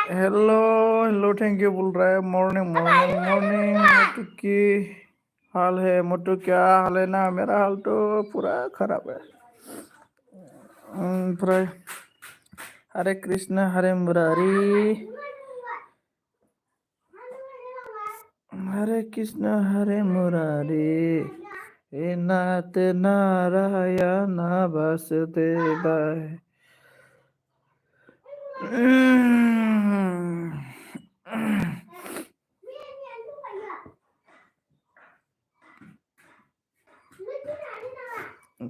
Hello hello thank you बोल रहा है। मॉर्निंग मॉर्निंग मॉर्निंग मोटू की हाल है? मोटू क्या हाल है ना? मेरा हाल तो पूरा खराब है। पूरा हरे कृष्ण हरे मुरारी, हरे कृष्ण हरे मुरारी, हे नाथ नारायण वासुदेवाय।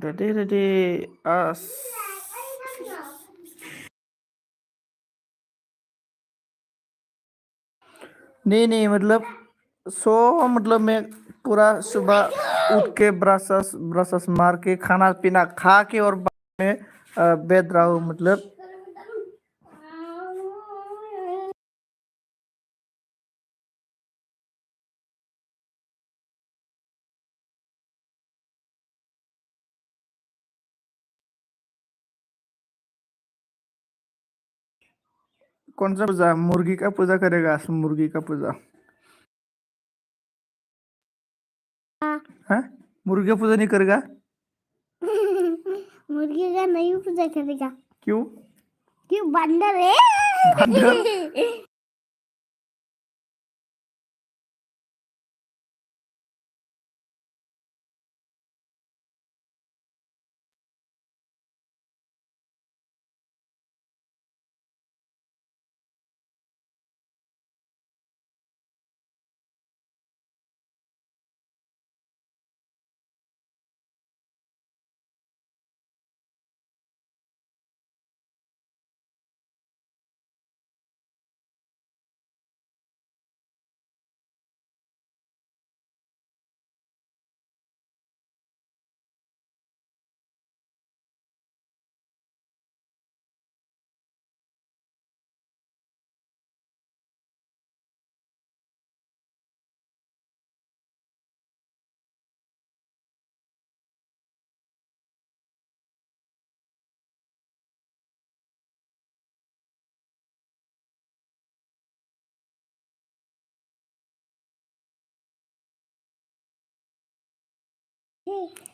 रेडी रेडी आस। नहीं नहीं मतलब मतलब मैं पूरा सुबह उठ के ब्रशस ब्रशस मार के खाना पीना खा के और बाद में बैठ रहा हूँ मतलब। कौन सा पूजा? मुर्गी का पूजा करेगा? मुर्गी का पूजा है? मुर्गी का पूजा नहीं करेगा? मुर्गी का नहीं पूजा करेगा। क्यों? क्यों? बंदर है। बंदर?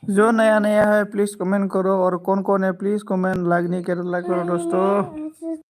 जो नया नया है प्लीज कमेंट करो, और कौन कौन है प्लीज कमेंट लाइक नहीं करे लाइक करो दोस्तों।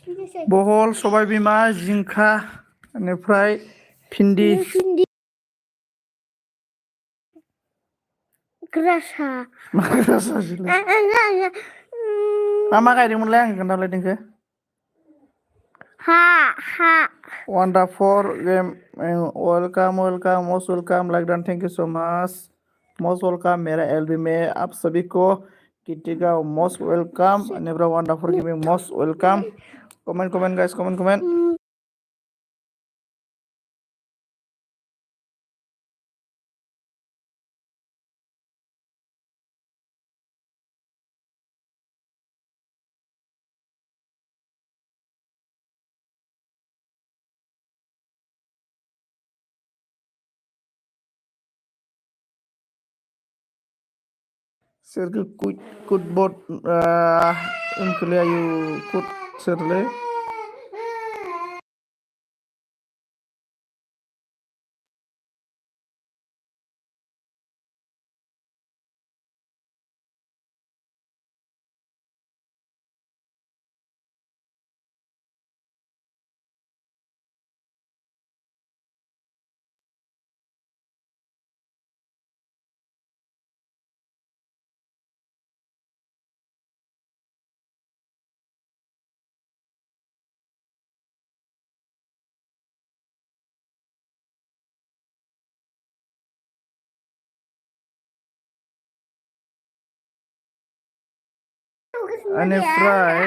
बहल सबाय बिमा जिंखा बेनिफ्राय भिन्दि Grasa. मा गायदोंमोनलाय आं खोन्थालाय नोंखो Ha. wonderful game welcome most welcome like that thank you so much most welcome मेरा एलबी में आप सभी को Kirtika most welcome नेब्रा wonderful giving most welcome comment guys comment Sergei Kutbot unkele ayu kut serle बेनिफ्राय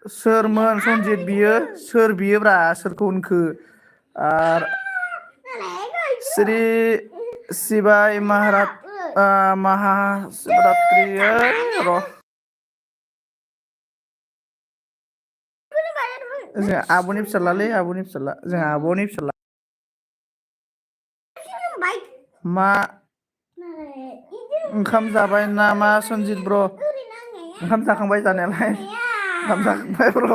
सोरमोन सनजित बियो सोर बियो ब्रा सोरखौ होनखो आरो श्री शिवाय महाशिवरात्रि र' जोंहा आब'नि फिसालालै जोंहा आब'नि फिसाला मा ओंखाम जाबाय नामा सनजित ब्र ओंखाम जाखांबाय जानायालाय ओंखाम जाखांबाय ब्र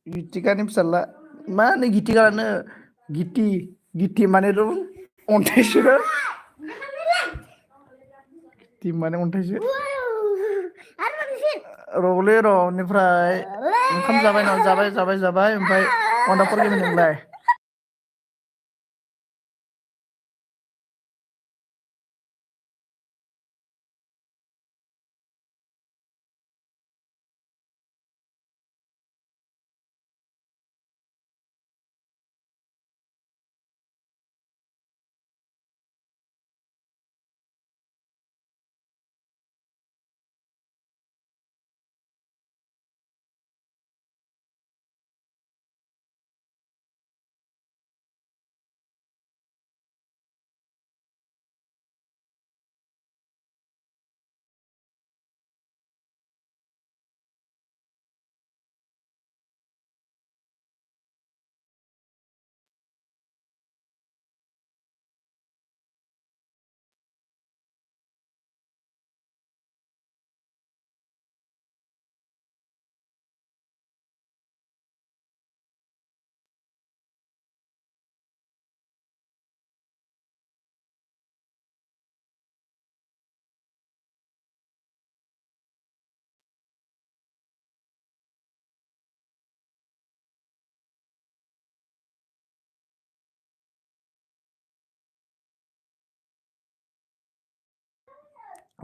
गितिकानि फिसाला मा होनो गितिकानो गिति माने अन्थाइसो गिति माने अन्थाइसो र'लै र' बेनिफ्राय ओंखाम जाबाय न जाबाय ओमफ्राय अनदाफोर गेलेनो नोंलाय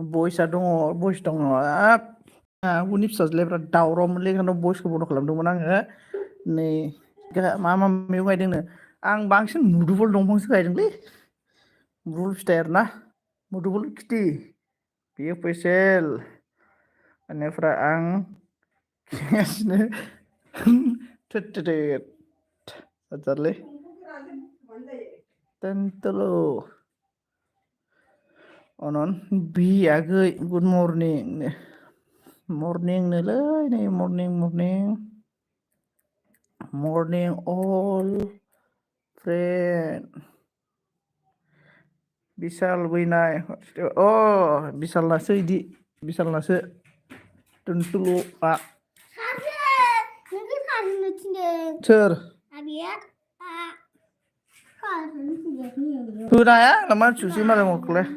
बयस दङ आब'नि फिसाज्लाया बिराद दावरावमोनलै ओंखायनो बयसखौ बन्द' खालामदोंमोन आङो नै मा मैगं गायदोंनो आं बांसिन मुदुफुल दंफांसो गायदोंलै मुदुफुल फिथाइ आरोना मुदुफुल खिथि बेयो स्पेसियेल बेनिफ्राय आं खिगासिनो जाथारलै टेनटल' अनन बि आगै गुड मर्निं नोलै नै मर्निं अल फ्रेन्ड बिशाल बैनाय अ बिशालनासो इदि बिशालनासो दोनथुल'आ नोंखौ खारनो थिनदों सोर आबैया खारनो थिनदों होनो हाया आंना मानसिसो मालाय मखौलाय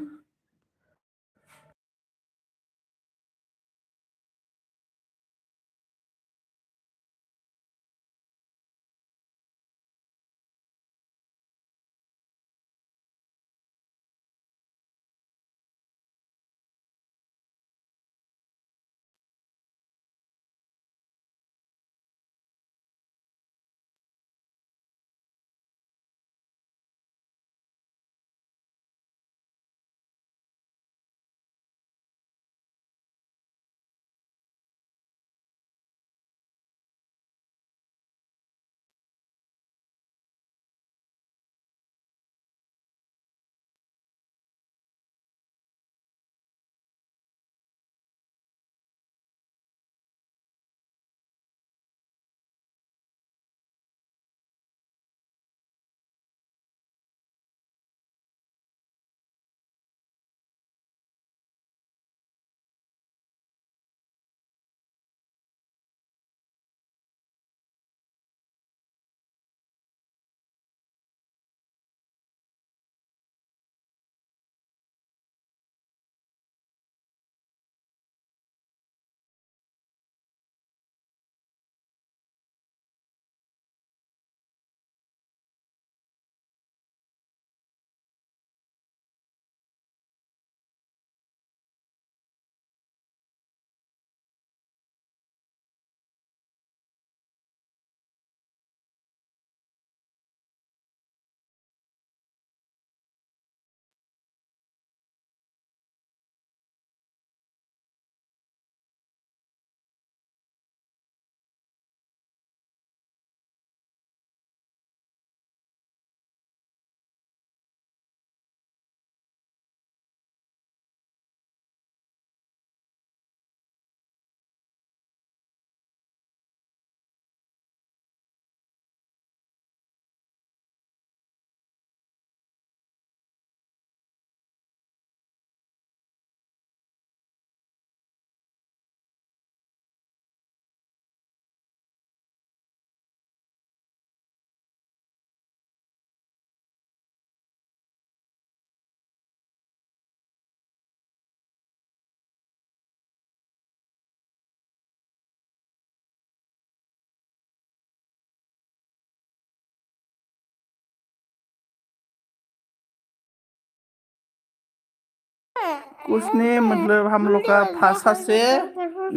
उसने मतलब हम लोग का भाषा से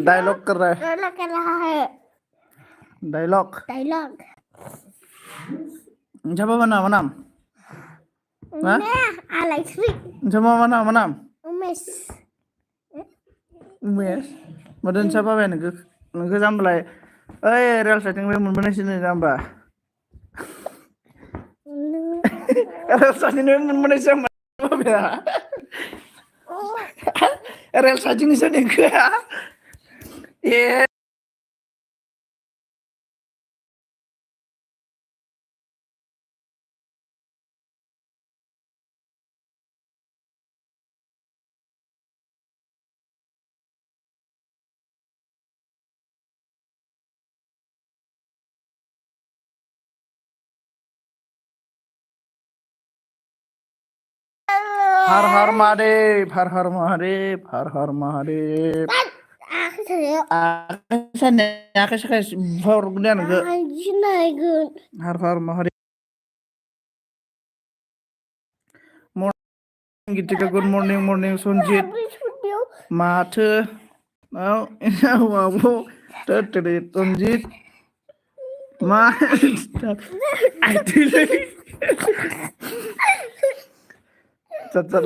डायलॉग कर रहा है डायलॉग कर रहा है dialogue dialogue siapa mana Hah? Alex siapa mana Umes Umes Madan siapa ya nengke sambalai real setting we mun sini jamba real setting we mun jamba ya real setting ni sini ke ya har Mahadev har Mahadev har Mahadev aku saya aku for kemudian ke Anjinagun har Mahadev morning gitu ke good morning Sunjit माथो माबो Sunjit मा cacat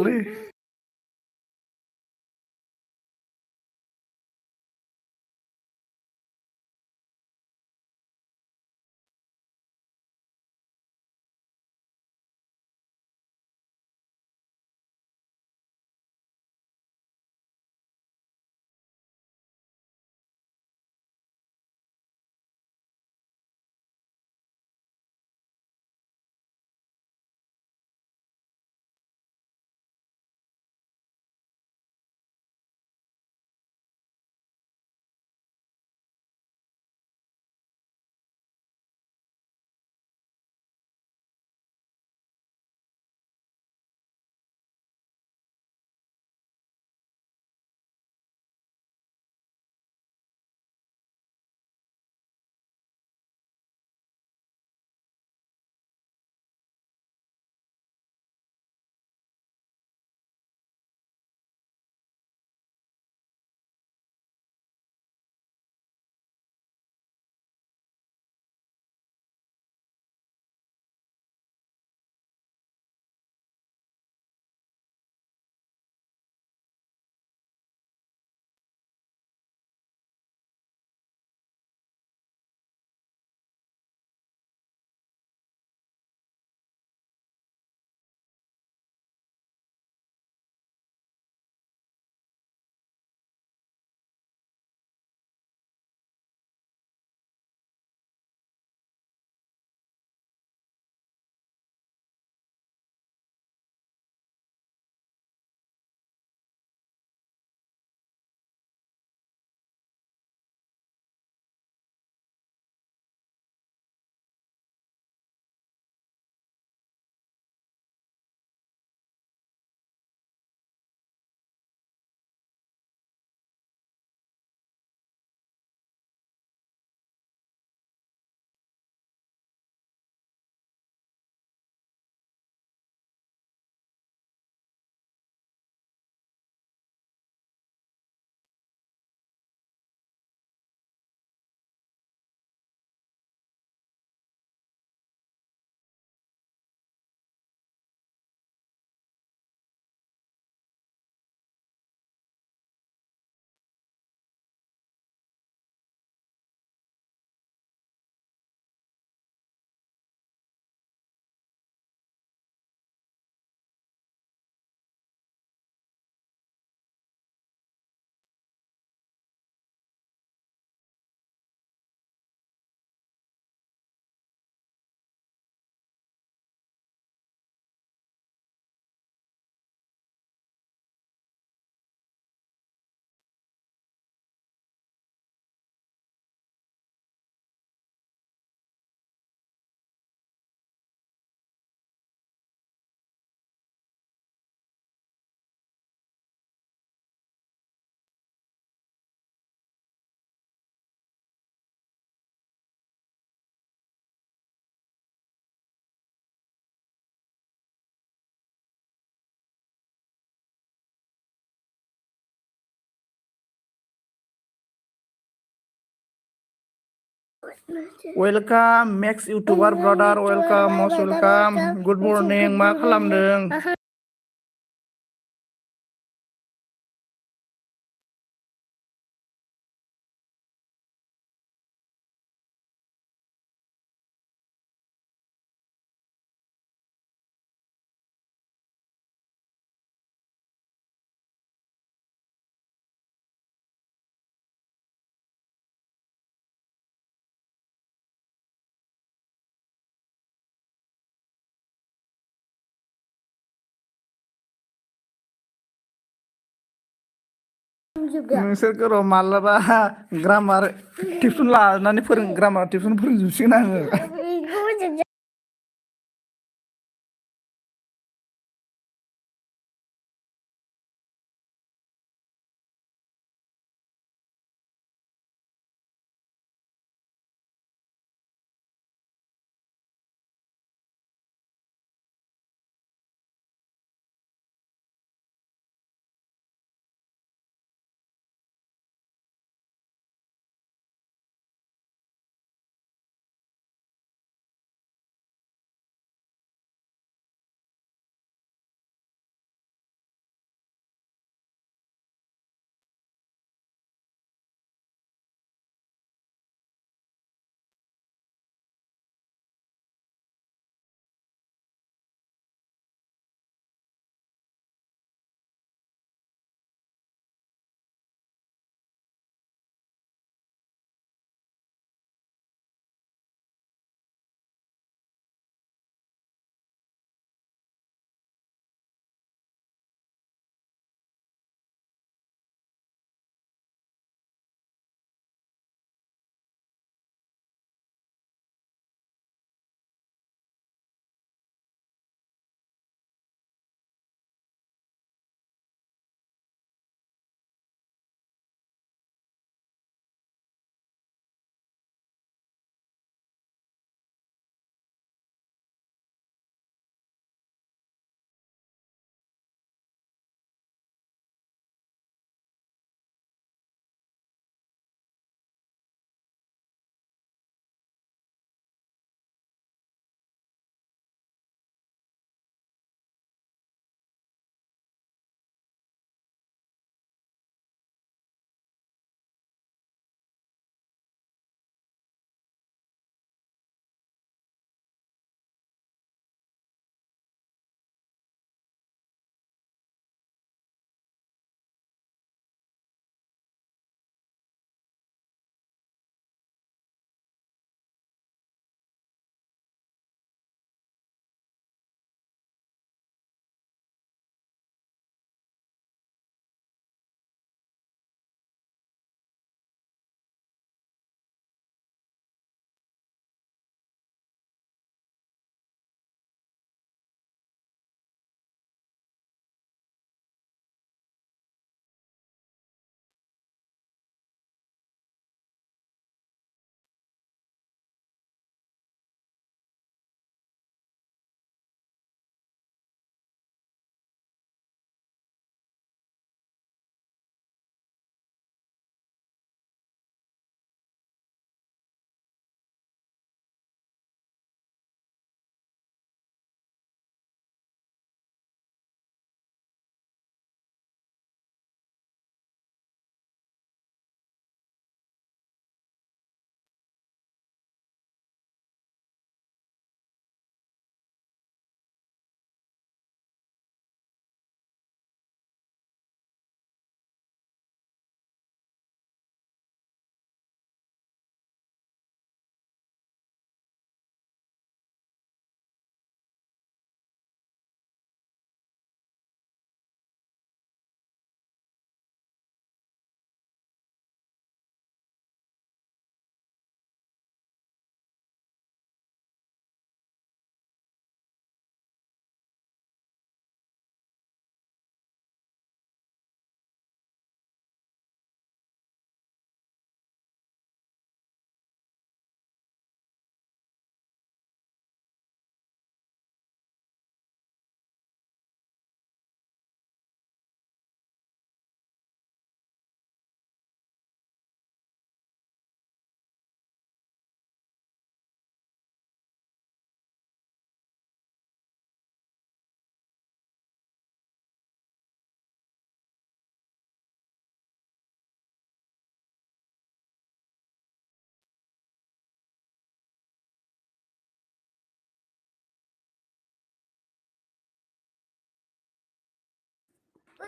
welcome मेक्स इउटुबार brother welcome most welcome good morning खालामदों juga. नोंसोरखौ र' मालाबा grammar tuition लानानै ग्रामार टिउसन फोरोंजोबसिगोन आङो Ibu juga.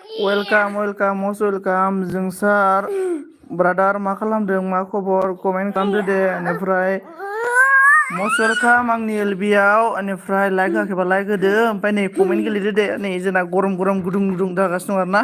Welcome welcome most welcome जोंसार ब्रादार मा खालामदों मा खबर कमेन्ट खालामदो दे बेनिफ्राय मस्ट वेलकाम आंनि एलबियाव बेनिफ्राय लाइक होआखैबा लाइक होदो ओमफ्राय नै कमेन्ट गेलेदो दे नै जोंना गरम गरम गुदुं गुदुं जागासिनो दं आरो ना।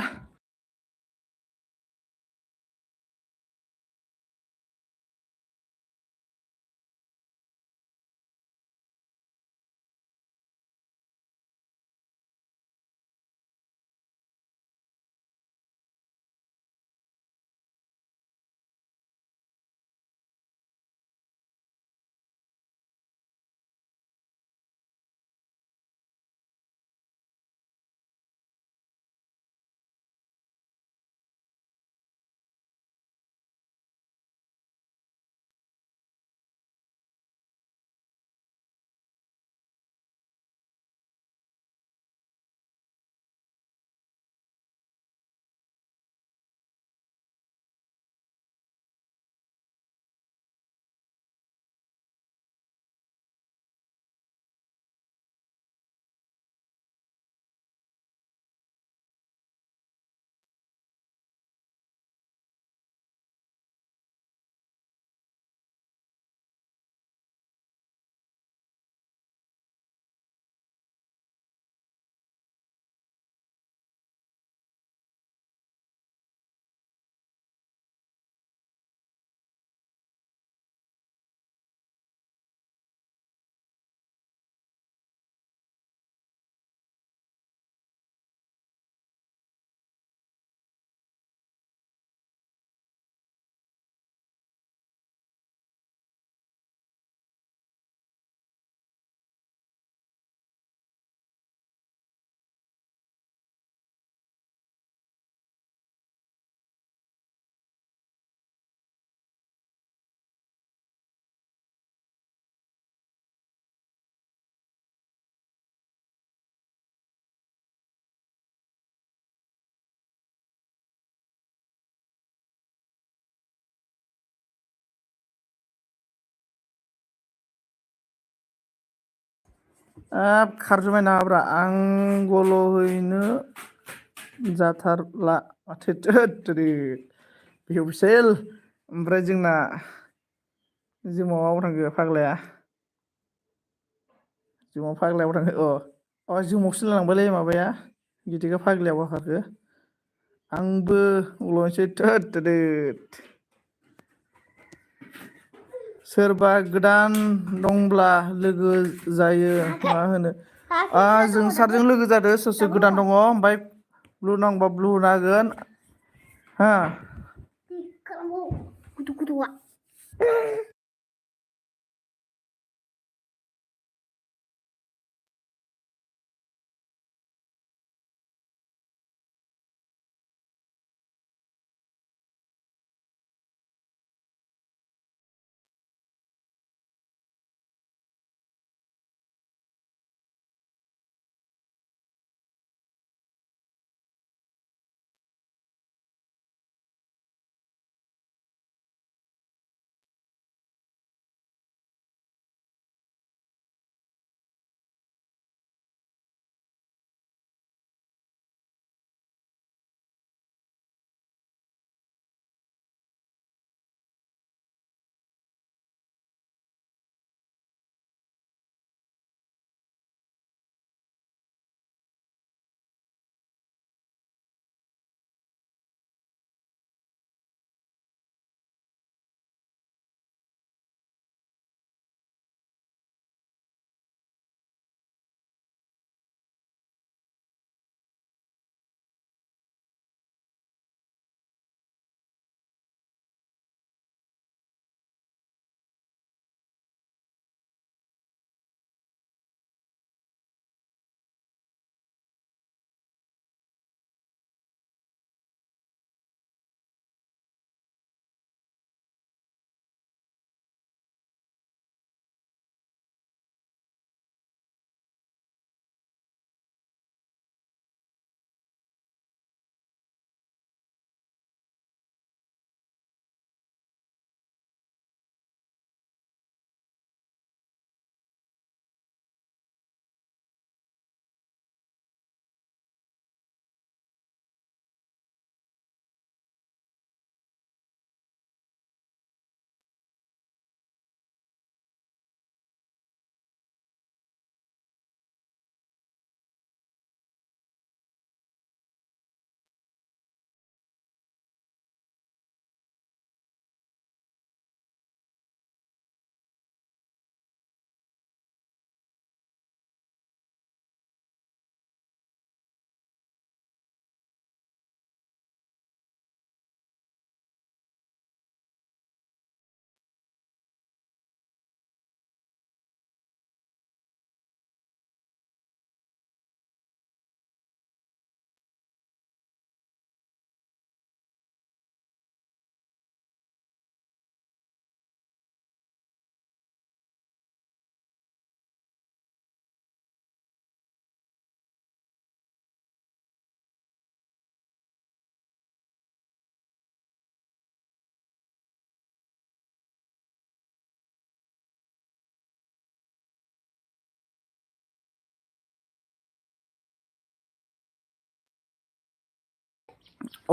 खारजुमाय नाङाब्रा आं गल' हैनो जाथारला माथो थोद बेवसेल ओमफ्राय जोंना जिमाव थांखो फाग्लाया जिमाव फाग्लायाव थांखो जिमावसो लांबायलै माबाया गिदिगा फाग्लायाव गाखो आंबो उलनोसै थोद सोरबा गोदान दंब्ला लोगो जायो मा होनो जोंसारजों लोगो जादो सोर सोर गोदान दङ ओमफ्राय ब्लु नांबा ब्लु होनो हागोन हा Kutu kutu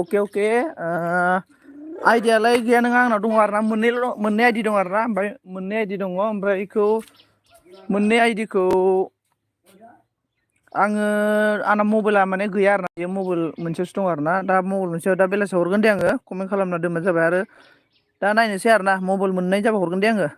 अके आइडियालाय गैया नोङा आंनाव दङ आरोना मोननै आइडि दं आरोना ओमफ्राय मोननै आइडि दङ ओमफ्राय बेखौ मोननै आइडिखौ आङो आंना मबाइला माने गैया आरोना बे मबाइल मोनसेसो दं आरोना दा मबाइल मोनसेयाव दा बेलासियाव हरगोन दे आङो कमेन्ट खालामना दोनबानो जाबाय आरो दा नायनोसै आरोना मबाइल मोननाय जाबा हरगोन दे आङो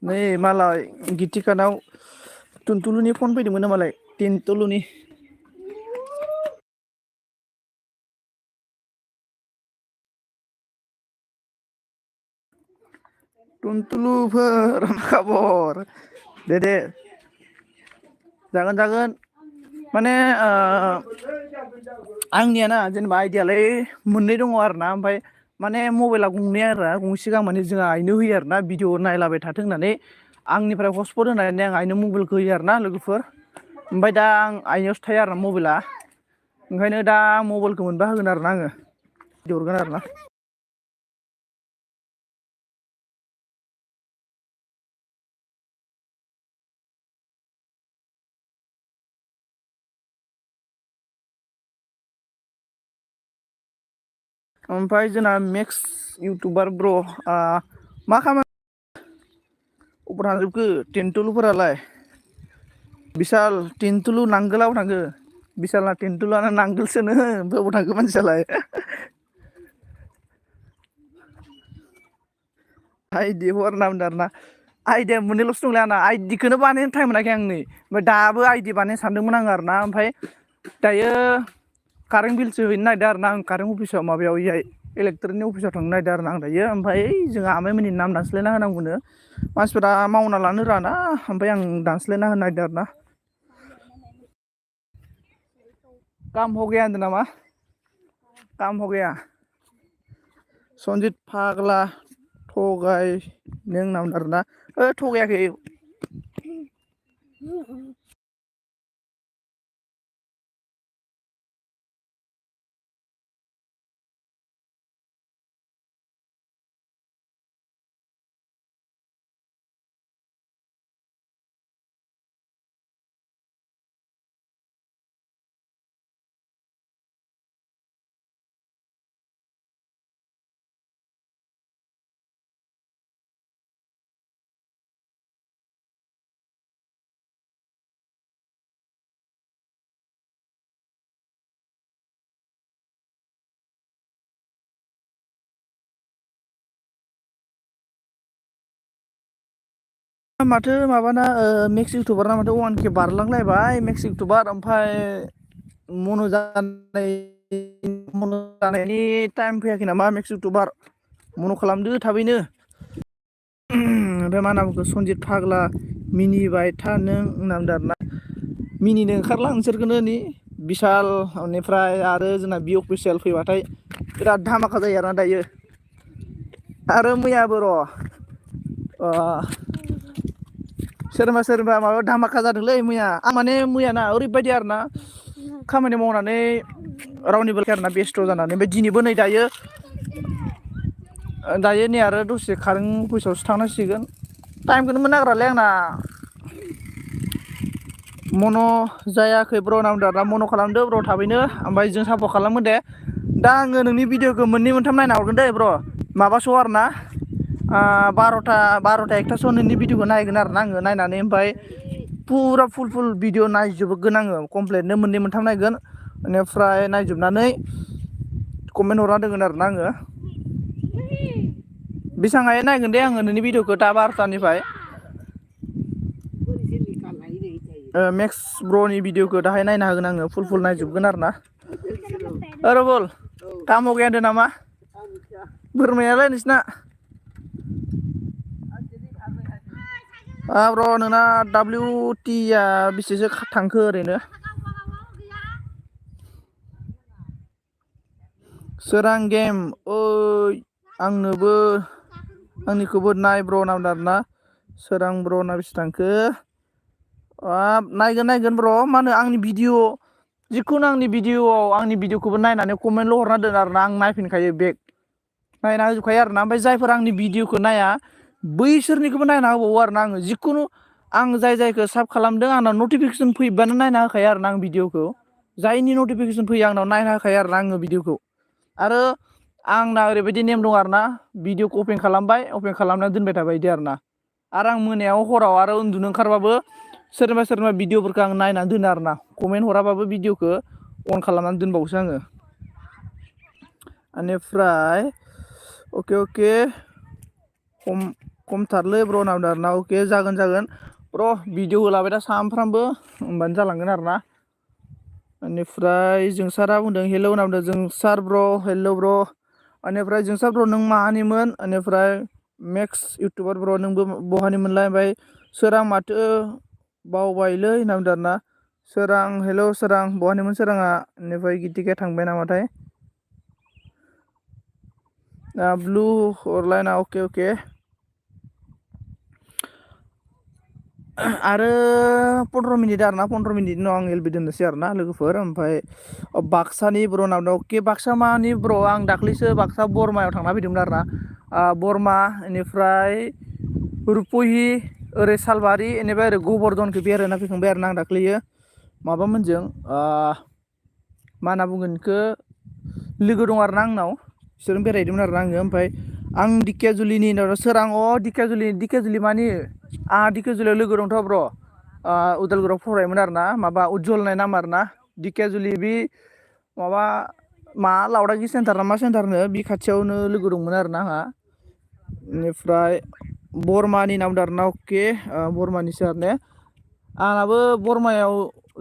नै मालाय गितिकानाव टुनटुलुनि फन फैदोंमोन मालाय टिनटुलुनि टुनटुलुफोर मा खबर दे जागोन माने आंनिया ना जेनेबा आइडियालाय मोननै दङ आरोना ओमफ्राय माने मबाइला गंनै आरो गंसे सिगां माने जोंहा आइनो होयो आरोना भिडिअ नायलाबाय थाथों होननानै आंनिफ्राय हस्पट होनानै आं आइनो मबाइलखौ होयो आरोना लोगोफोर ओमफ्राय दा आं आइनियावसो थायो आरोना मबाइला ओंखायनो दा मबाइलखौ मोनबा होगोन आरोना आङो हरगोन आरोना ओमफ्राय जोंना मेक्स इउटुबार ब्र मा खामानि अबाव थांजोबखो टेनटुलुफोरालाय बिसाल टेनटुलु नांगोलाव थांखो बिसालना टेनटुलुआनो नांगोलसोनो ओमफ्राय अबाव थांखो मानसियालाय आइदि हर होनना बुंदों आरोना आइदिया मोननैल'सो दंलै आंना आइदिखौनो बानायनो टाइम मोनाखै आं नै ओमफ्राय दाबो आइदि बानायनो सानदोंमोन आङो आरोना ओमफ्राय दायो कारेन्ट बिलसो हैनो नागिरदों आरोना आं कारेन्ट अफिसाव माबायाव इहाय इलेक्ट्रिकनि अफिसाव थांनो नागिरदों आरोना आं दायो ओमफ्राय जोंहा आमाइमोननि नाम दानस्लायना होनांगौनो मानसिफोरा मावना लानो रोङाना ओमफ्राय आं दानस्लायना होनो नागिरदों आरोना काम हो गया होनदों नामा काम हो गया सनजित फाग्ला थगाय नों होनना बुंदों आरोना थगायाखै माथो माबाना मेक्स इउटुबारना माथो 1K बारलांलायबाय मेक्स इउटुबार ओमफ्राय मन' जानायनि टाइम फैयाखै नामा मेक्स इउटुबार मन' खालामदो थाबैनो ओमफ्राय मा होनना बुंखो सनजित फाग्ला मिनिबाय था नों होनना बुंदों आरोना मिनिनो ओंखारला नोंसोरखौनो नै बिसाल बेनिफ्राय आरो जोंना बि अफिसियेल फैबाथाय बिराद धामाखा जायो आरोना दायो आरो मैयाबो र' सोरबा माबा धामाखा जादोंलै मैया आं माने मैयाना ओरैबायदि आरोना खामानि मावनानै रावनिबो आरोना बेस्थ' जानानै ओमफ्राय दिनैबो नै दायो नै आरो दसे कारेन्ट अफिसावसो थांनांसिगोन टाइमखौनो मोननो नागिरालै आंना मन' जायाखै ब्र' होनना बुंदों आरोना मन' खालामदो ब्र' थाबैनो ओमफ्राय जों सापर्ट खालामगोन दे दा आङो नोंनि भिडिअखौ मोननै मोनथाम नायना हरगोन दे ब्र' माबासोआव आरोना 12ता 1तासोआव नोंनि भिडिअखौ नायगोन आरोना आङो नायनानै ओमफ्राय फुरा फुल भिडिअ नायजोबगोन आङो कमप्लिटनो मोननै मोनथाम नायगोन बेनिफ्राय नायजोबनानै कमेन्ट हरना दोनगोन आरोना आङो बेसेबां हायो नायगोन दे आङो नोंनि भिडिअखौ दा 12तानिफ्राय मेक्स ब्र'नि भिडिअखौ दाहाय नायना होगोन आङो फुल नायजोबगोन आरोना रबल काम हो गया होनदों नामा बोरमायालाय नोंसिना ब्र' नोंना WT बेसेसो थांखो ओरैनो सोरां गेम ओइ आंनोबो आंनिखौबो नाय ब्र नामदो आरोना सोरां ब्र ना बेसे थांखो नायगोन ब्र मा होनो आंनि भिडिअ जिखुनु आंनि भिडिअखौबो नायनानै कमेन्टल' हरना दोन आरोना आं नायफिनखायो बेग नायना होजोबखायो आरोना ओमफ्राय जायफोर आंनि भिडिअखौ नाया बैसोरनिखौबो नायना होबावो आरोना आङो जिखुनु आं जायखौ साब खालामदों आंनाव नटिफिकेसन फैबानो नायना होखायो आरोना आं भिडिअखौ जायनि नटिफिकेसन फैयो आंनाव नायना होखायो आरोना आङो भिडिअखौ आरो आंना ओरैबायदि नेम दं आरोना भिडिअखौ अपेन खालामबाय अपेन खालामनानै दोनबाय थाबाय बिदि आरोना आरो आं मोनायाव हराव आरो उन्दुनो ओंखारबाबो सोरनिबा भिडिअफोरखौ आं नायनानै दोनो आरोना कमेन्ट हराबाबो भिडिअखौ अन खालामनानै दोनबावोसो आङो बेनिफ्राय अके खमथारलै ब्र नामदो आरोना अके जागोन ब्र भिडिअ होलाबाय दा सानफ्रामबो होमबानो जालांगोन आरोना बेनिफ्राय जोंसारा बुंदों हेलौ होनना बुंदों जोंसार ब्र हेलौ ब्र बेनिफ्राय जोंसार ब्र नों माहानिमोन बेनिफ्राय मेक्स इउटुबार ब्र नोंबो बहानिमोनलाय ओमफ्राय सोरां माथो बावबायलै होनना बुंदों आरोना सोरां हेलौ सोरां बहानिमोन सोराङा बेनिफ्राय गितिकाया थांबाय नामाथाय ब्लु हरलायना अके आरो 15 मिनिट आरोना 15 मिनिटनि उनाव आं एलबि दोननोसै आरोना लोगोफोर ओमफ्राय बाक्सानि ब्र नाम अके बाक्सा मानि ब्र आं दाख्लैसो बाक्सा बरमायाव थांना फैदोंमोन आरोना बरमा बेनिफ्राय रुपहि ओरै सालबारि बेनिफ्राय ओरै गबरदनखौ बेरायना फैखांबाय आरोना आं दाख्लैयो माबामोनजों मा होनना बुंगोन बेखौ लोगो दं आरोना आंनाव बिसोरजों बेरायदोंमोन आरोना आङो ओमफ्राय आं दिकियाजुलिनि सोरां दिकियाजुलि मानि आंहा दिकियाजुलियाव लोगो दंथ' ब्र उदालगुरियाव फरायोमोन आरोना माबा उज्जवल होननाय नाम आरोना दिकियाजुलि बे माबा लावदागि सेन्टार ना मा सेन्टारनो बे खाथियावनो लोगो दंमोन आरोना आंहा बेनिफ्राय बरमानि नाम आरोना अके बरमानिसो आरो ने आंनाबो बरमायाव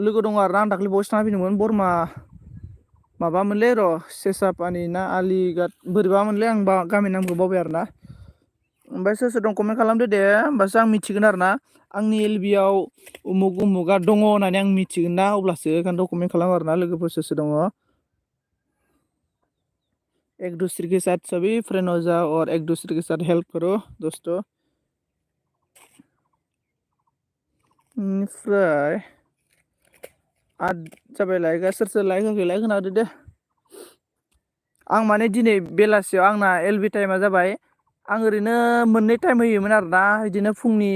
लोगो दङ आरोना आं दाख्लै बावैसो थांना फैदोंमोन बरमा माबामोनलै र' सेसापानि ना आलिघाट बोरैबा मोनलै आं गामिनि नामखौ बावबाय आरोना ओमफ्राय सोर दं कमेन्ट खालामदो दे होमबासो आं मिथिगोन आरोना आंनि एलबियाव उमुगा दङ होननानै आं मिथिगोन ना अब्लासो ओंखायनोथ' कमेन्ट खालाम आरोना लोगोफोर सोर दङ एक दूसरे के साथ सभी फ्रेंड हो जाओ और एक दूसरे के साथ हेल्प करो दोस्तों बेनिफ्राय जाबाय लाइकआ सोर लाइक होखै लाइक होना होदो दे आं माने दिनै बेलासियाव आंना एलबि टाइमा जाबाय आं ओरैनो मोननै टाइम होयोमोन आरोना बिदिनो फुंनि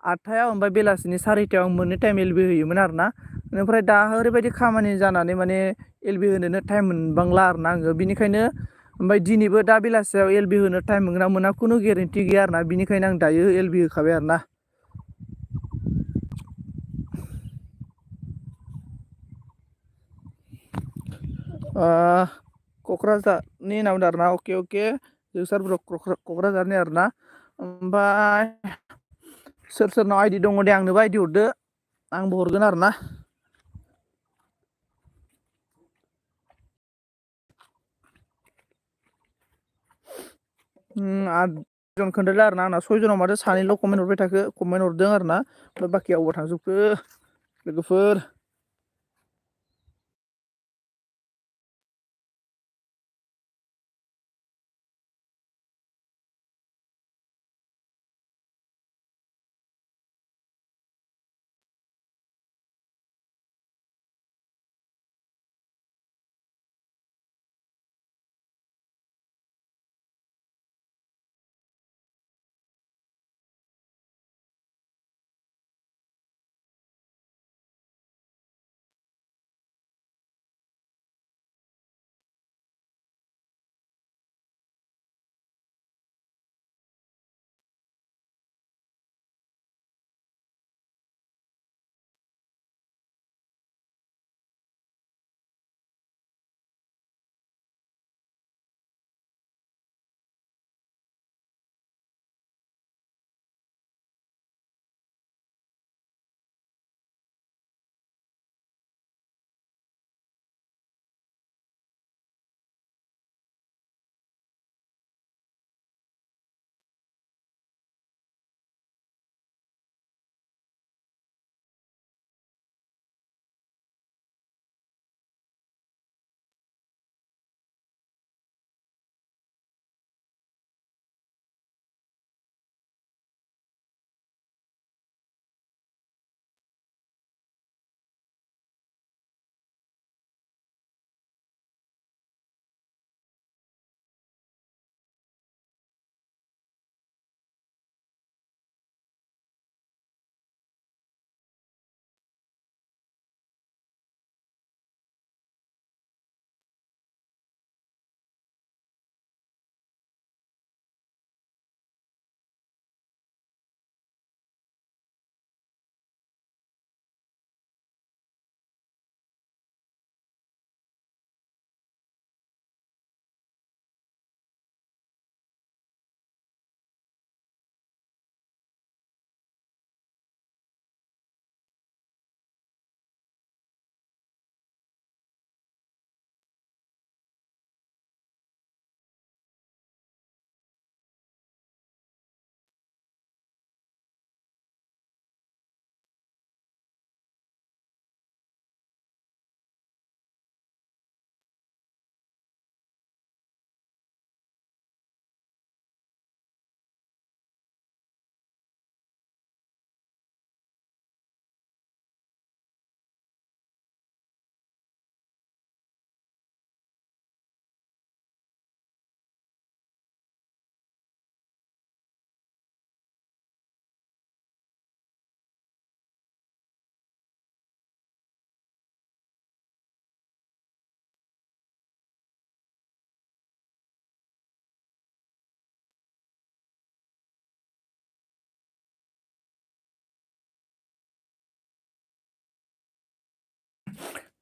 8थायाव ओमफ्राय बेलासिनि 4थायाव आं मोननै टाइम एलबि होयोमोन आरोना बेनिफ्राय दा ओरैबायदि खामानि जानानै माने एलबि होनोनो टाइम मोनबांला आरोना आङो बिनिखायनो ओमफ्राय दिनैबो दा बेलासियाव एलबि होनो टाइम मोनगोन ना मोना खुनु गेरेन्थि गैया आरोना बिनिखायनो आं दायो एलबि होखाबाय आरोना क'क्राझारनि होनना बुंदों आरोना अके जोंसार बर' क'क्राझारनि आरोना ओमफ्राय सोरनाव आइडि दङ दे आंनोबो आइडि हरदो आंबो हरगोन आरोना आठजन खोन्थादों आरोना आंना 6जनाव माथो सानैल' कमेन्ट हरबाय थाखो कमेन्ट हरदों आरोना ओमफ्राय बाखिया अबाव थांजोबखो लोगोफोर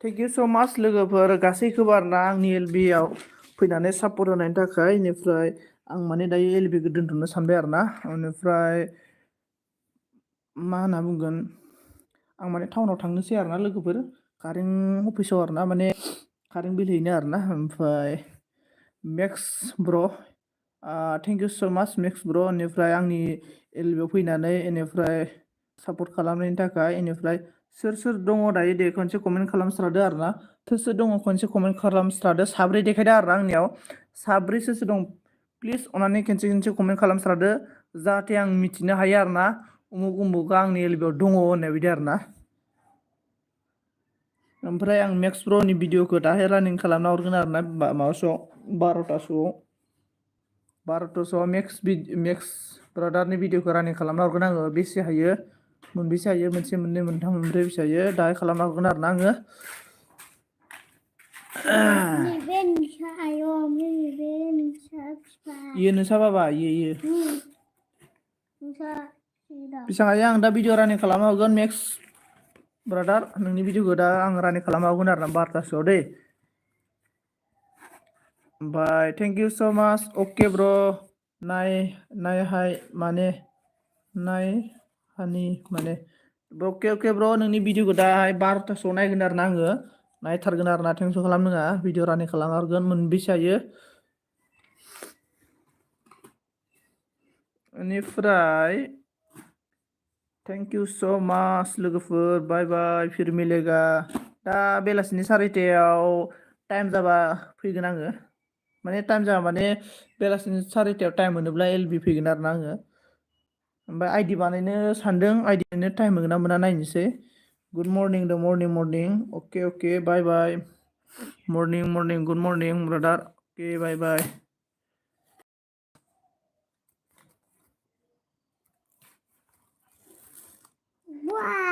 थेंक इउ स' माच लोगोफोर गासैखौबो आरोना आंनि एलबिआव फैनानै सापर्ट होनायनि थाखाय बेनिफ्राय आं माने दायो एलबिखौ दोनथ'नो सानबाय आरोना बेनिफ्राय मा होनना बुंगोन आं माने टाउनाव थांनोसै आरोना लोगोफोर कारेन्ट अफिसाव आरोना माने कारेन्ट बिल हैनो आरोना ओमफ्राय मेक्स ब्र' थेंक इउ स' माच मेक्स ब्र' बेनिफ्राय आंनि एलबिआव फैनानै बेनिफ्राय सापर्ट खालामनायनि थाखाय बेनिफ्राय सोर सोर दङ दायो दे खनसे कमेन्ट खालामस्रादो आरोना सोर सोर दङ खनसे कमेन्ट खालामस्रादो साब्रै देखायदो आरोना आंनियाव साब्रै सोर सोर दं प्लिज अननानै खनसे कमेन्ट खालामस्रादो जाहाथे आं मिथिनो हायो आरोना उमुक उमुकआ आंनि एलबिआव दङ होननाय बायदि आरोना ओमफ्राय आं मेक्स ब्र'नि भिडिअखौ दाहाय रानिं खालामना हरगोन आरोना माबासोआव 12थासोआव मेक्स ब्रादारनि भिडिअखौ रानिं खालामना हरगोन आङो बेसे हायो मोनबेसे हायो मोनसे मोननै मोनथाम मोनब्रै बेसे हायो दाहाय खालामना हरगोन आरोना आङो नैबे नोंसा आयं नैबे नोंसा बिफा इयो नोंसा बाबा इयो नोंसा सिदा बेसेबां हायो आं दा भिडिअ रानिं खालामना हरगोन मेक्स ब्रादार नोंनि भिडिअखौ दा आं रानिं खालामना हरगोन आरोना 12थासोआव दै ओमफ्राय थेंक इउ स' माच अके ब्र' नायहाय माने अके ब्र' नोंनि भिडिअखौ दाहाय 12थासोआव नायगोन आरोना आङो नायथारगोन आरोना टेनसन खालामनाङा भिडिअ रानिं खालामना हरगोन मोनबेसे हायो बेनिफ्राय थेंक इउ स' माच लोगोफोर बाय बाय फिर मिलेगा दा बेलासिनि 4:30आव टाइम जाबा फैगोन आङो माने टाइम जाबा माने बेलासिनि 4:30आव टाइम मोनोब्ला एलबि फैगोन आरोना आङो ओमफ्राय आइडि बानायनो सानदों आइडि बानायनो टाइम मोनगोन ना मोना नायनोसै गुड मर्निं द मर्निं अके बाय बाय मर्निं गुड मर्निं ब्रादार अके बाय बाय Wow.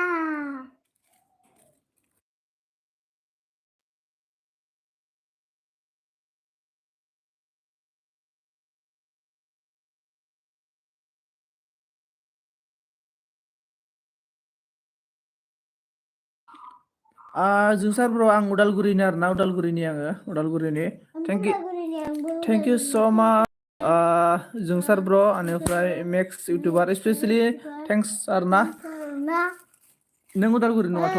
जोंसार ब्र' आं उदालगुरिनि आरोना उदालगुरिनि आङो उदालगुरिनि थेंक इउ स' माच जोंसार ब्र' बेनिफ्राय मेक्स इउटुबार स्पेसियेलि थेंक्स आरोना नों उदालगुरि नङाथ'